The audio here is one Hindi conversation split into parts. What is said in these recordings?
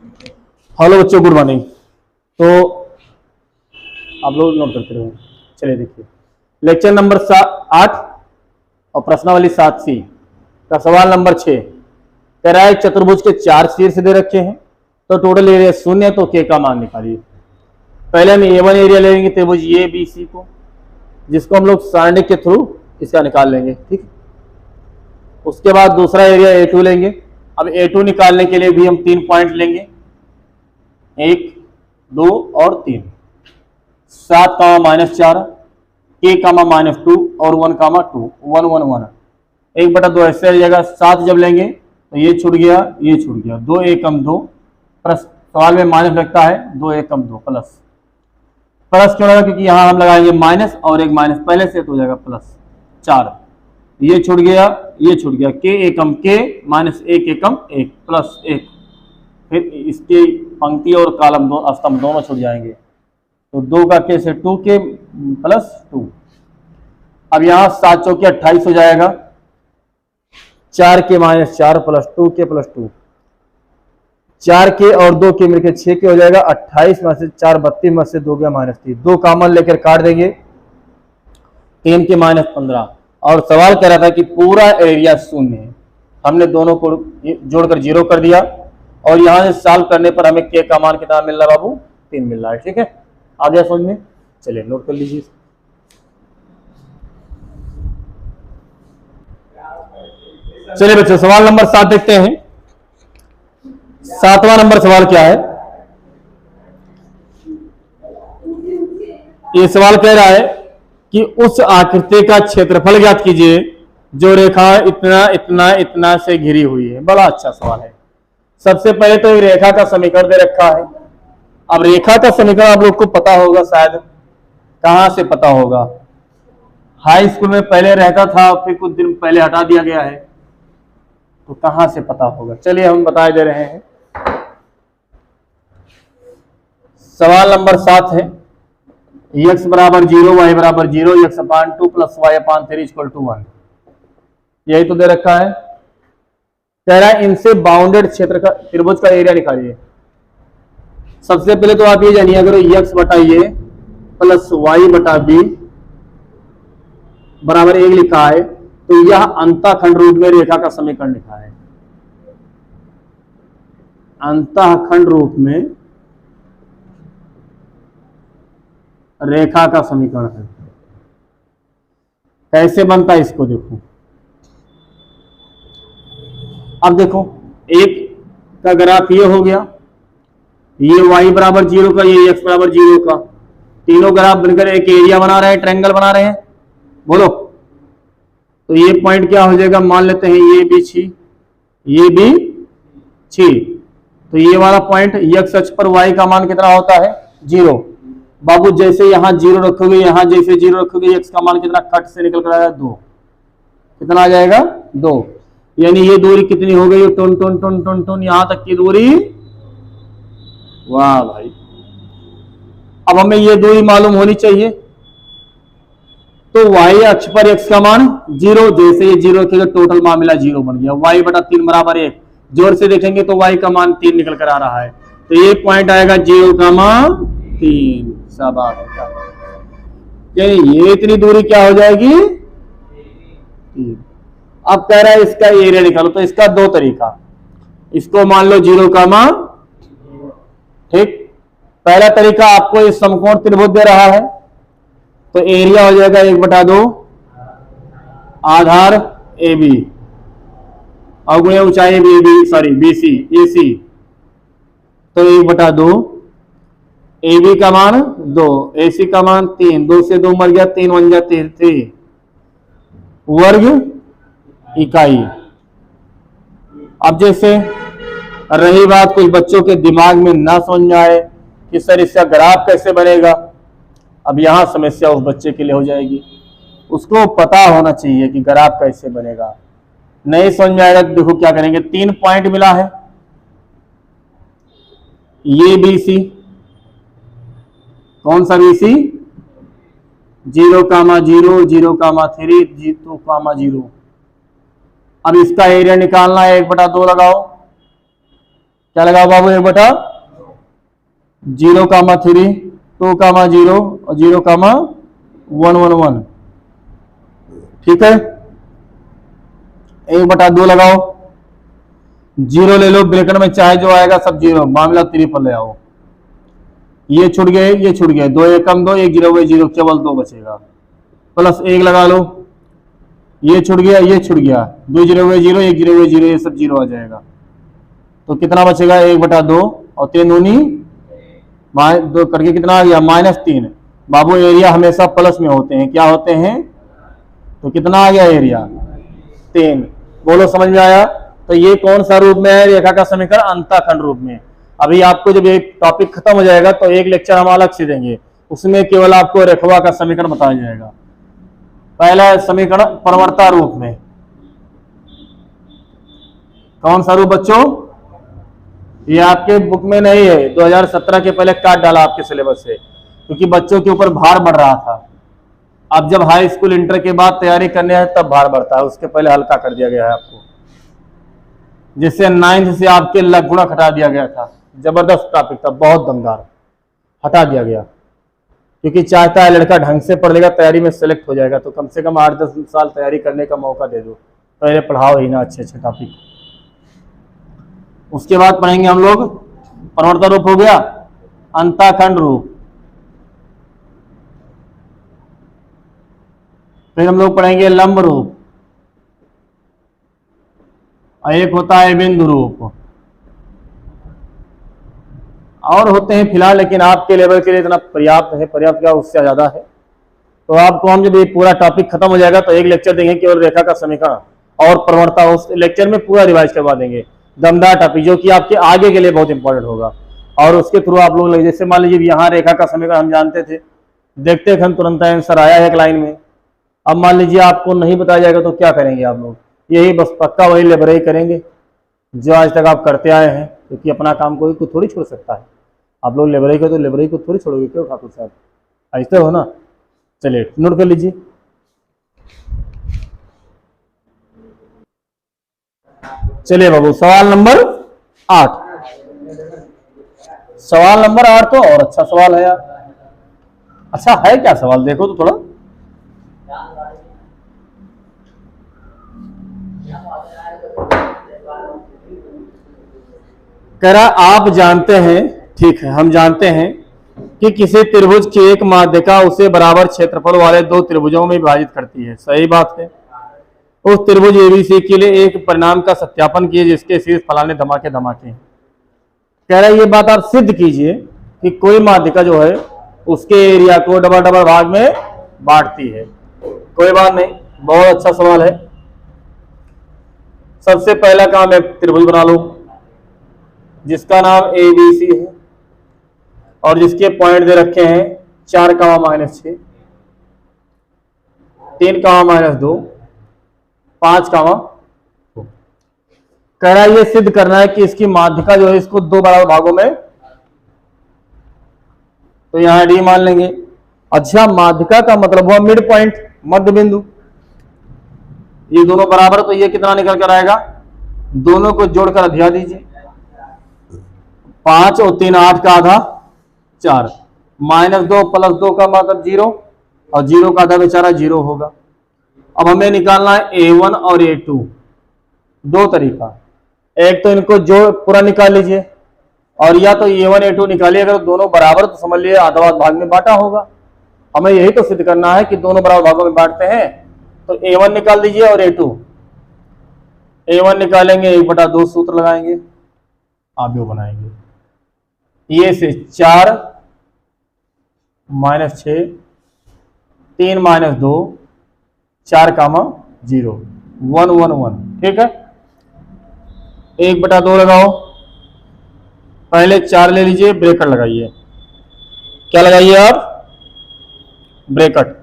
हेलो बच्चों, गुड मॉर्निंग। तो आप लोग नोट करते रहो। चलिए देखिए, लेक्चर नंबर 8 और प्रश्नावली 7C का सवाल नंबर 6 कह रहा है चतुर्भुज के 4 शीर्ष दे रखे हैं तो टोटल एरिया 0 तो के का मान निकालिए। पहले हम A1 एरिया ले लेंगे त्रिभुज ABC को, जिसको हम लोग सारणी के थ्रू इसका निकाल लेंगे, ठीक। उसके बाद दूसरा एरिया A2 लेंगे। अब A2 निकालने के लिए भी हम 3 पॉइंट लेंगे, 1, 2 और 3, 7, -4, k, -2 और 1, 2, 1, 1, 1, 1/2 ऐसे आ जाएगा। 7 जब लेंगे तो ये छूट गया, ये छूट गया, 2 एकम 2, प्लस सवाल में माइनस लगता है, 2 एकम 2 प्लस क्यों लगा, क्योंकि यहाँ हम लगाएंगे माइनस और एक माइनस पहले से तो हो जाएगा प्लस 4, ये छूट गया, ये छूट गया, k एकम k -1 एकम 1 प्लस 1, फिर इसके पंक्ति और कॉलम दो स्तंभ दोनों छूट जाएंगे, तो 2 का k से 2k प्लस 2। अब यहाँ 7 चौके 28 हो जाएगा, 4k -4 plus 2k plus 2, 4k और 2k मिलकर 6k हो जाएगा। 28 में से 4 32 में से 2 गया -3, 2 कॉमन लेकर काट देंगे, 3k -15। और सवाल कह रहा था कि पूरा एरिया 0 है, हमने दोनों को जोड़कर 0 कर दिया और यहाँ से सॉल्व करने पर हमें k का मान कितना मिल रहा है बाबू, 3 मिल रहा है, ठीक है। आ गया समझ में? चलिए नोट कर लीजिए। चलिए बच्चों, सवाल नंबर 7 देखते हैं। 7वां नंबर सवाल क्या है? ये सवाल कह रहा है कि उस आकृति का क्षेत्रफल ज्ञात कीजिए जो रेखा इतना इतना इतना से घिरी हुई है। बड़ा अच्छा सवाल है। सबसे पहले तो एक रेखा का समीकरण दे रखा है। अब रेखा का समीकरण आप लोग को पता होगा, शायद कहां से पता होगा, हाई स्कूल में पहले रहता था, फिर कुछ दिन पहले हटा दिया गया है, तो कहां से पता होगा? चलिए हम बता दे रहे हैं। सवाल नंबर 7 है, x बराबर 0, y बराबर 0, x/2 प्लस y/3 = 1। यही तो दे रखा है। कह रहा है इनसे बाउंडेड क्षेत्र का त्रिभुज का एरिया निकालिए। सबसे पहले तो आप ये जानिए, अगर x बटा a प्लस y बटा b बराबर 1 लिखा है तो यह अंतःखंड रूप में रेखा का समीकरण लिखा है। अंतःखंड रूप में रेखा का समीकरण है। कैसे बनता है इसको देखो। अब देखो, एक का ग्राफ ये हो गया, ये y बराबर 0 का, ये x बराबर 0 का, तीनों ग्राफ बनकर एक एरिया बना रहे हैं, ट्रायंगल बना रहे हैं। बोलो, तो ये पॉइंट क्या हो जाएगा? मान लेते हैं ये भी 6, ये भी 6, तो ये वाला पॉइंट x अक्ष पर y का मान कितना होता है? 0। बाबू जैसे यहां 0 रखोगे, यहां जैसे 0 रखोगे, x का मान कितना खट से निकल कर आएगा? 2। कितना आ जाएगा? 2। यानी ये दूरी कितनी हो गई? टुन टुन टुन टुन टुन, यहां तक की दूरी। वाह भाई, अब हमें ये दूरी मालूम होनी चाहिए। तो y अक्ष पर x का मान 0, जैसे ये 0 रखेगा टोटल मान मिला 0 बन गया, y बटा 3 बराबर 1। जोर से देखेंगे तो y का मान 3 निकल कर आ रहा है, तो ये पॉइंट आएगा 0,3। शाबाश, ये इतनी दूरी क्या हो जाएगी? 3। अब कह रहा है इसका एरिया निकालो, तो इसका 2 तरीका। इसको मान लो 0 का मान, ठीक। पहला तरीका, आपको इस समकोण त्रिभुज दे रहा है तो एरिया हो जाएगा 1/2 आधार AB और गुणे ऊंचाई BC AC, तो 1/2 AB का मान 2, AC का मान 3, 2 से 2 मर गया, 3 1 जा 3 वर्ग इकाई। अब जैसे रही बात कुछ बच्चों के दिमाग में ना समझ में आए कि सर इसका ग्राफ कैसे बनेगा, अब यहां समस्या उस बच्चे के लिए हो जाएगी। उसको पता होना चाहिए कि ग्राफ कैसे बनेगा। नहीं समझ में आएगा तो देखो क्या करेंगे। 3 पॉइंट मिला है, ये BC, कौन सा BC? 0,0, 0,3, 2,0। अब इसका एरिया निकालना है, 1/2 लगाओ, क्या लगाओ बाबू, 1/0,3, 2,0 और 0,111। ठीक है, 1/2 लगाओ, 0 ले लो, ब्रैकेट में चाहे जो आएगा सब 0, मामला 3 पर ले आओ। ये छूट गए, ये छूट गए, 2 एकम 2, 1 0 0, केवल 2 बचेगा, प्लस 1 लगा लो, ये छूट गया, ये छूट गया, 2 0 0, 1 0 0, ये सब 0 आ जाएगा। तो कितना बचेगा, 1/2 और 3 दूनी 2 करके कितना आ गया, -3। बाबू एरिया हमेशा प्लस में होते हैं, क्या होते हैं, तो कितना आ गया एरिया, 3। बोलो समझ में आया। तो ये कौन सा रूप में है, रेखा का समीकरण अंतःखंड रूप में। अभी आपको जब एक टॉपिक खत्म हो जाएगा तो एक लेक्चर हम अलग से देंगे, उसमें केवल आपको रेखा का समीकरण बताया जाएगा। पहला समीकरण प्रवणता रूप में, कौन सा रूप बच्चों, ये आपके बुक में नहीं है, 2017 के पहले काट डाला आपके सिलेबस से, क्योंकि बच्चों के ऊपर भार बढ़ रहा था। अब जब हाई स्कूल इंटर के बाद तैयारी करने है तब भार बढ़ता है, उसके पहले हल्का कर दिया गया है आपको, जिससे 9th से आपके लगभग हटा दिया गया था। जबरदस्त टॉपिक था, बहुत दमदार, हटा दिया गया, क्योंकि चाहता है लड़का ढंग से पढ़ लेगा, तैयारी में सेलेक्ट हो जाएगा, तो कम से कम 8-10 साल तैयारी करने का मौका दे दो, पहले पढ़ाओ ही ना अच्छे अच्छे टॉपिक। उसके बाद पढ़ेंगे हम लोग प्रवणता रूप हो गया, अंतःखंड रूप, फिर हम लोग पढ़ेंगे लंब रूप, और एक होता है बिंदु रूप, और होते हैं फिलहाल, लेकिन आपके लेवल के लिए इतना पर्याप्त है, पर्याप्त क्या उससे ज्यादा है। तो आपको हम जब ये पूरा टॉपिक खत्म हो जाएगा तो एक लेक्चर देंगे केवल रेखा का समीकरण और प्रवणता, उस लेक्चर में पूरा रिवाइज करवा देंगे, दमदार टॉपिक जो कि आपके आगे के लिए बहुत इंपॉर्टेंट होगा। और उसके थ्रू आप लोग जैसे मान लीजिए यहाँ रेखा का समीकरण हम जानते थे, देखते थे हम तुरंत आंसर आया एक लाइन में। अब मान लीजिए आपको नहीं बताया जाएगा तो क्या करेंगे आप लोग, यही बस पक्का वही लेबरई करेंगे जो आज तक आप करते आए हैं, क्योंकि अपना काम कोई को थोड़ी छोड़ सकता है। आप लोग लेबरई को तो लेबरई को थोड़ी छोड़ोगे, क्यों ठाकुर साहब, ऐसे हो ना। चलिए नोट कर लीजिए, चलिए बाबू सवाल नंबर 8। सवाल नंबर 8 तो और अच्छा सवाल है यार। अच्छा है क्या सवाल, देखो तो थोड़ा, कह रहा आप जानते हैं, ठीक है हम जानते हैं कि किसी त्रिभुज की एक माध्यिका उसे बराबर क्षेत्रफल वाले 2 त्रिभुजों में विभाजित करती है। सही बात है। उस त्रिभुज एबीसी के लिए एक परिणाम का सत्यापन कीजिए जिसके शीर्ष फलाने धमाके धमाके। कह रहा है ये बात आप सिद्ध कीजिए कि कोई माध्यिका जो है उसके एरिया को डबल डबल भाग में बांटती है। कोई बात नहीं, बहुत अच्छा सवाल है। सबसे पहला काम है त्रिभुज बना लो जिसका नाम ABC है और जिसके पॉइंट दे रखे हैं 4, -6, 3, -2, 5, कह रहा है ये सिद्ध करना है कि इसकी माध्यिका जो है इसको 2 बराबर भागों में, तो यहां डी मान लेंगे। अच्छा माध्यिका का मतलब हुआ मिड पॉइंट, मध्य बिंदु। ये दोनों बराबर, तो ये कितना निकल कर आएगा, दोनों को जोड़कर अधिया दीजिए, 5 और 3 8 का आधा 4, -2 + 2 का मतलब 0 और 0 का आधा बेचारा 0 होगा। अब हमें निकालना है A1 और A2। 2 तरीका, एक तो इनको जो पूरा निकाल लीजिए और या तो A1 A2 निकालिए, अगर दोनों बराबर तो समझ लिए आधा भाग में बांटा होगा। हमें यही तो सिद्ध करना है कि दोनों बराबर भागों में बांटते हैं। तो A1 निकाल दीजिए और A2। A1 निकालेंगे 1/2 सूत्र लगाएंगे, आप जो बनाएंगे ये से 4 -6, 3 -2, 4, 0, 1 1 1। ठीक है, 1/2 लगाओ, पहले 4 ले लीजिए, ब्रैकेट लगाइए। क्या लगाइए आप, ब्रैकेट।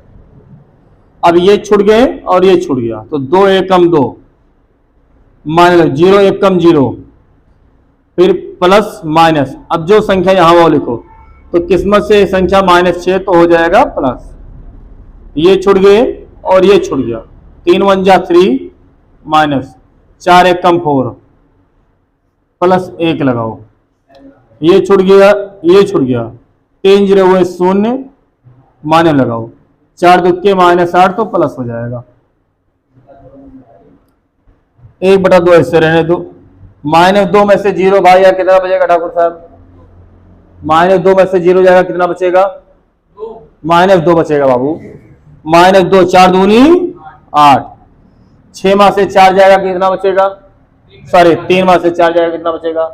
अब ये छूट गए और ये छूट गया, तो 2 एकम 2 -0 एकम 0, फिर प्लस माइनस। अब जो संख्या यहां वो लिखो, तो किस्मत से संख्या -6 तो हो जाएगा प्लस, ये छूट गए और ये छूट गया, 3 1 जा 3 -4 एकम 4, प्लस 1 लगाओ, ये छूट गया, ये छूट गया, 3 0 हुए 0, माइनस लगाओ, 4 दुक्के -8 तो प्लस हो जाएगा। 1/2 ऐसे रहने दो। -2 में से 0 भाई यार कितना बचेगा ठाकुर साहब? -2 में से 0 जाएगा, कितना बचेगा? -2 बचेगा बाबू। -2, 4 दूनी 8, 6 में से 4 जाएगा, कितना बचेगा? सॉरी 3 में से 4 जाएगा, कितना बचेगा?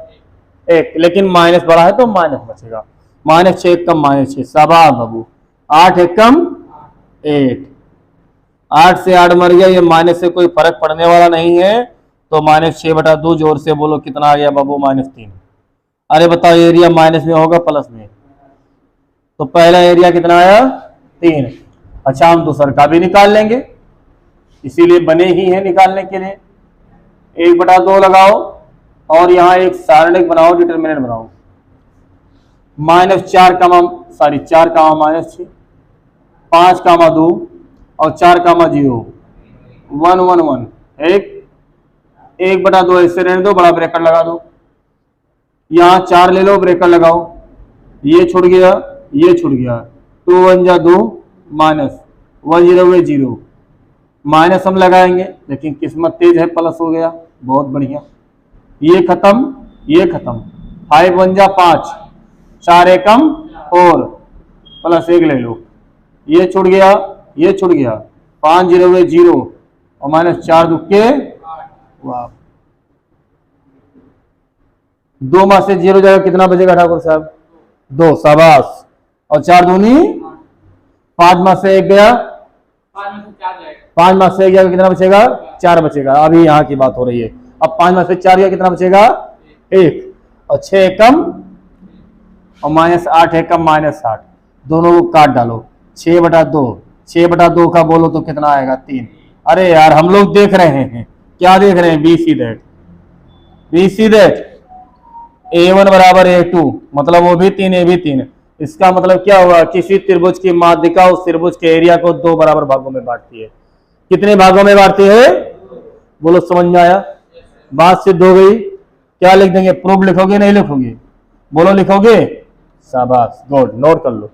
1। लेकिन माइनस बड़ा है तो माइनस बचेगा। -6 एकम -6, शाबाश बाबू। 8 एकम 8, 8 से 8 मर गया, ये माइनस से कोई फर्क पड़ने वाला नहीं है। तो -6/2, जोर से बोलो कितना आ गया बाबू? -3। अरे बताओ एरिया माइनस में होगा प्लस में? तो पहला एरिया कितना आया? 3। अच्छा हम दूसरा का भी निकाल लेंगे, इसीलिए बने ही हैं निकालने के लिए। 1/2 लगाओ और यहाँ एक सारणिक बनाओ, डिटरमिनेंट बनाओ। -4 4 -6, 5 2 और 4 0, 1 1 1, 1/2 ऐसे रहने दो, बड़ा ब्रेकेट लगा दो। यहाँ 4 ले लो, ब्रेकेट लगाओ, ये छूट गया, ये छूट गया, 2 1 जा 2, माइनस 1 0 हुए 0, माइनस हम लगाएंगे, लेकिन किस्मत तेज है, प्लस हो गया, बहुत बढ़िया। ये खत्म, ये खत्म, 5 1 जा 5, 4 एकम 4, प्लस 1 ले लो, ये छूट गया, ये छूट गया, 5 0 हुए 0 और -4 दुक्के, वाह। 2 में से 0 जाएगा, कितना बचेगा ठाकुर साहब? 2, शाबाश। और 4 दूनी 5 में से 1 गया, 5 में से 1 गया, कितना बचेगा? 4 बचेगा। अभी यहाँ की बात हो रही है। अब 5 में से 4 गया, कितना बचेगा? 1। और 6 एकम और -8 एकम -8, दोनों को काट डालो। 6/2, 6/2 का बोलो तो कितना आएगा? 3। अरे यार हम लोग देख रहे हैं, क्या देख रहे हैं? बी सी दैट A1 बराबर A2, मतलब वो भी 3, ये भी 3। इसका मतलब क्या हुआ? किसी त्रिभुज की माध्यिका उस त्रिभुज के एरिया को 2 बराबर भागों में बांटती है। कितने भागों में बांटती है? बोलो, समझ में आया? बात सिद्ध हो गई। क्या लिख देंगे? प्रूफ लिखोगे नहीं लिखोगे? बोलो लिखोगे? शाबाश, गुड, नोट कर लो।